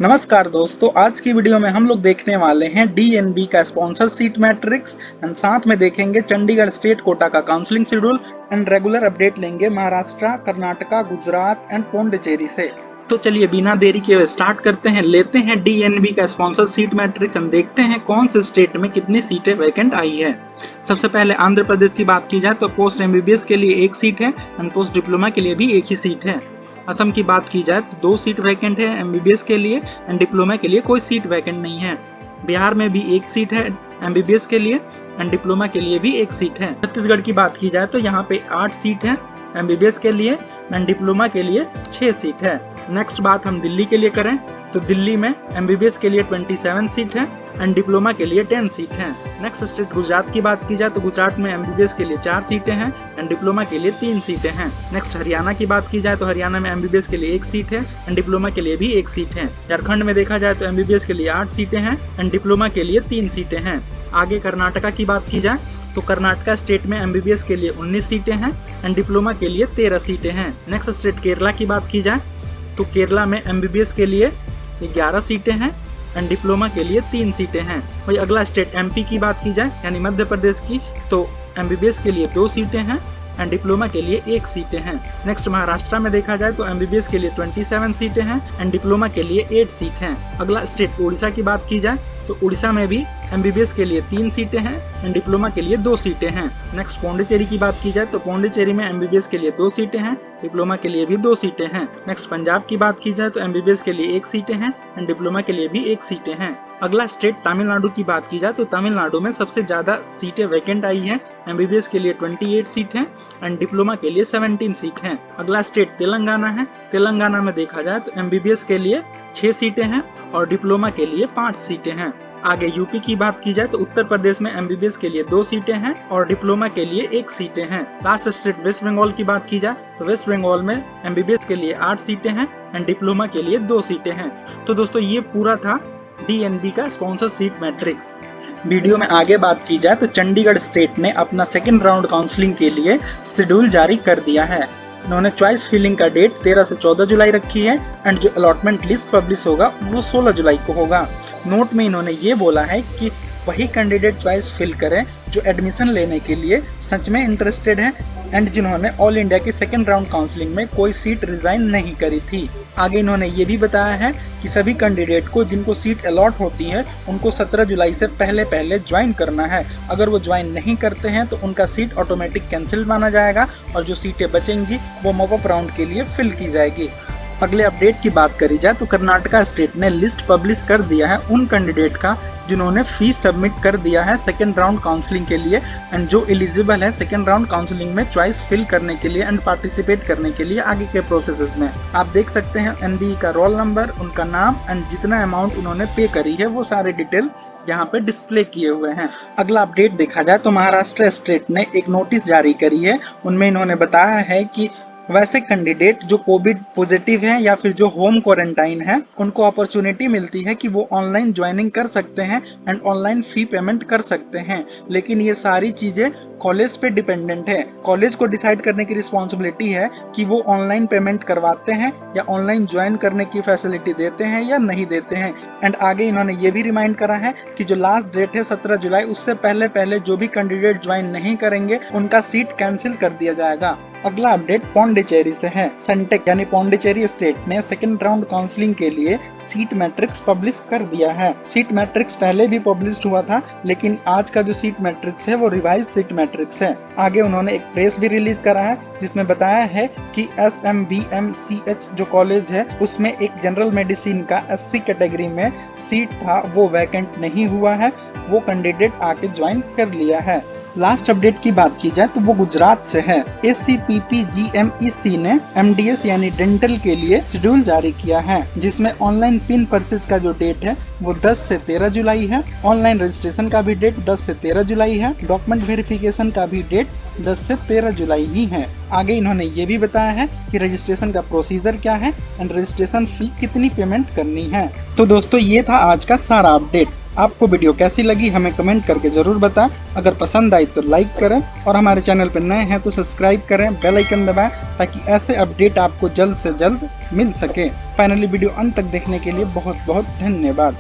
नमस्कार दोस्तों, आज की वीडियो में हम लोग देखने वाले हैं डीएनबी का स्पॉन्सर सीट मैट्रिक्स एंड साथ में देखेंगे चंडीगढ़ स्टेट कोटा का counselling schedule and regular update लेंगे महाराष्ट्र, कर्नाटका, गुजरात एंड पौंडीचेरी से। तो चलिए बिना देरी के हुए स्टार्ट करते हैं, लेते हैं डीएनबी का स्पॉन्सर सीट मैट्रिक्स एंड देखते हैं कौन से स्टेट में कितनी सीटें वैकेंट आई है। सबसे पहले आंध्र प्रदेश की बात की जाए तो पोस्ट एमबीबीएस के लिए एक सीट है एंड पोस्ट डिप्लोमा के लिए भी एक ही सीट है। असम की बात की जाए तो 2 सीट वैकेंट है एमबीबीएस के लिए एंड डिप्लोमा के लिए कोई सीट वैकेंट नहीं है। बिहार में भी एक सीट है एमबीबीएस के लिए एंड डिप्लोमा के लिए भी एक सीट है। छत्तीसगढ़ की बात की जाए तो यहाँ पे 8 सीट है एमबीबीएस के लिए एंड डिप्लोमा के लिए 6 सीट है। नेक्स्ट बात हम दिल्ली के लिए करें तो दिल्ली में एमबीबीएस के लिए 27 सीट है एंड डिप्लोमा के लिए 10 सीट है। नेक्स्ट स्टेट गुजरात की बात की जाए तो गुजरात में एमबीबीएस के लिए 4 सीटें हैं एंड डिप्लोमा के लिए 3 सीटें हैं। नेक्स्ट हरियाणा की बात की जाए तो हरियाणा में एमबीबीएस के लिए 1 सीट है एंड डिप्लोमा के लिए भी 1 सीट है। झारखंड में देखा जाए तो एमबीबीएस के लिए 8 सीटें हैं एंड डिप्लोमा के लिए 3 सीटें हैं। आगे कर्नाटका की बात की जाए तो कर्नाटका स्टेट में एमबीबीएस के लिए 19 सीटें हैं एंड डिप्लोमा के लिए 13 सीटें हैं। नेक्स्ट स्टेट केरला की बात की जाए तो केरला में एमबीबीएस के लिए 11 सीटें हैं एंड डिप्लोमा के लिए 3 सीटें हैं। वही अगला स्टेट एमपी की बात की जाए यानी मध्य प्रदेश की तो एमबीबीएस के लिए 2 सीटें हैं एंड डिप्लोमा के लिए 1 सीटें हैं। नेक्स्ट महाराष्ट्र में देखा जाए तो एमबीबीएस के लिए 27 सीटें हैं एंड डिप्लोमा के लिए 8 सीट हैं। अगला स्टेट उड़ीसा की बात की जाए तो उड़ीसा में भी एमबीबीएस के लिए 3 सीटें हैं एंड डिप्लोमा के लिए 2 सीटें हैं। नेक्स्ट पौंडीचेरी की बात की जाए तो पौंडीचेरी में एमबीबीएस के लिए 2 सीटें हैं, डिप्लोमा के लिए भी 2 सीटें हैं। नेक्स्ट पंजाब की बात की जाए तो एमबीबीएस के लिए 1 सीटें हैं एंड डिप्लोमा के लिए भी 1 सीटें हैं। अगला स्टेट तमिलनाडु की बात की जाए तो तमिलनाडु में सबसे ज्यादा सीटें वैकेंट आई हैं। एमबीबीएस के लिए 28 सीट हैं एंड डिप्लोमा के लिए 17 सीट हैं। अगला स्टेट तेलंगाना है। तेलंगाना में देखा जाए तो एमबीबीएस के लिए 6 सीटें हैं और डिप्लोमा के लिए 5 सीटें हैं। आगे यूपी की बात की जाए तो उत्तर प्रदेश में एमबीबीएस के लिए 2 सीटें हैं और डिप्लोमा के लिए 1 सीटें हैं। लास्ट स्टेट वेस्ट बंगाल की बात की जाए तो वेस्ट बंगाल में एमबीबीएस के लिए 8 सीटें हैं एंड डिप्लोमा के लिए 2 सीटें हैं। तो दोस्तों ये पूरा था डीएनबी का स्पॉन्सर सीट मैट्रिक्स। वीडियो में आगे बात की जाए तो चंडीगढ़ स्टेट ने अपना सेकेंड राउंड काउंसलिंग के लिए शेड्यूल जारी कर दिया है। इन्होंने चॉइस फिलिंग का डेट 13 से 14 जुलाई रखी है एंड जो अलॉटमेंट लिस्ट पब्लिश होगा वो 16 जुलाई को होगा। नोट में इन्होंने ये बोला है कि वही कैंडिडेट चॉइस फिल करें जो एडमिशन लेने के लिए सच में इंटरेस्टेड है एंड जिन्होंने ऑल इंडिया की सेकेंड राउंड काउंसलिंग में कोई सीट रिजाइन नहीं करी थी। आगे इन्होंने ये भी बताया है कि सभी कैंडिडेट को जिनको सीट अलॉट होती है उनको 17 जुलाई से पहले ज्वाइन करना है। अगर वो ज्वाइन नहीं करते हैं तो उनका सीट ऑटोमेटिक कैंसिल माना जाएगा और जो सीटें बचेंगी वो मॉप अप राउंड के लिए फिल की जाएगी। अगले अपडेट की बात करी जाए तो कर्नाटका स्टेट ने लिस्ट पब्लिश कर दिया है उन कैंडिडेट का जिन्होंने फीस सबमिट कर दिया है सेकेंड राउंड काउंसलिंग के लिए एंड जो एलिजिबल है सेकेंड राउंड काउंसलिंग में चॉइस फिल करने के लिए एंड पार्टिसिपेट करने के लिए आगे के प्रोसेसेस में। आप देख सकते हैं एनबीई का रोल नंबर, उनका नाम एंड जितना अमाउंट उन्होंने पे करी है वो सारे डिटेल यहाँ पे डिस्प्ले किए हुए हैं। अगला अपडेट देखा जाए तो महाराष्ट्र स्टेट ने एक नोटिस जारी करी है। उनमें इन्होंने बताया है कि वैसे कैंडिडेट जो कोविड पॉजिटिव हैं या फिर जो होम क्वारंटाइन है उनको अपॉर्चुनिटी मिलती है कि वो ऑनलाइन ज्वाइनिंग कर सकते हैं एंड ऑनलाइन फी पेमेंट कर सकते हैं, लेकिन ये सारी चीजें कॉलेज पे डिपेंडेंट है। कॉलेज को डिसाइड करने की रिस्पॉन्सिबिलिटी है कि वो ऑनलाइन पेमेंट करवाते हैं या ऑनलाइन ज्वाइन करने की फैसिलिटी देते हैं या नहीं देते हैं। एंड आगे इन्होंने ये भी रिमाइंड करा है कि जो लास्ट डेट है 17 जुलाई उससे पहले जो भी कैंडिडेट ज्वाइन नहीं करेंगे उनका सीट कैंसिल कर दिया जाएगा। अगला अपडेट पौंडीचेरी से है। सेंटेक यानी पौंडीचेरी स्टेट ने सेकेंड राउंड काउंसलिंग के लिए सीट मैट्रिक्स पब्लिश कर दिया है। सीट मैट्रिक्स पहले भी पब्लिश हुआ था लेकिन आज का जो सीट मैट्रिक्स है वो रिवाइज सीट मैट्रिक्स है। आगे उन्होंने एक प्रेस भी रिलीज करा है जिसमें बताया है कि SMBMCH जो कॉलेज है उसमें एक जनरल मेडिसिन का 80 कैटेगरी में सीट था वो वैकेंट नहीं हुआ है, वो कैंडिडेट आके ज्वाइन कर लिया है। लास्ट अपडेट की बात की जाए तो वो गुजरात से है। ACPPGMEC ने MDS यानी डेंटल के लिए शेड्यूल जारी किया है जिसमें ऑनलाइन पिन परचेज का जो डेट है वो 10 से 13 जुलाई है। ऑनलाइन रजिस्ट्रेशन का भी डेट 10 से 13 जुलाई है। डॉक्यूमेंट वेरिफिकेशन का भी डेट 10 से 13 जुलाई ही है। आगे इन्होंने ये भी बताया है कि रजिस्ट्रेशन का प्रोसीजर क्या है एंड रजिस्ट्रेशन फी कितनी पेमेंट करनी है। तो दोस्तों ये था आज का सारा अपडेट। आपको वीडियो कैसी लगी हमें कमेंट करके जरूर बताएं। अगर पसंद आई तो लाइक करें और हमारे चैनल पर नए हैं तो सब्सक्राइब करें, बेल आइकन दबाएं ताकि ऐसे अपडेट आपको जल्द से जल्द मिल सके। फाइनली वीडियो अंत तक देखने के लिए बहुत बहुत धन्यवाद।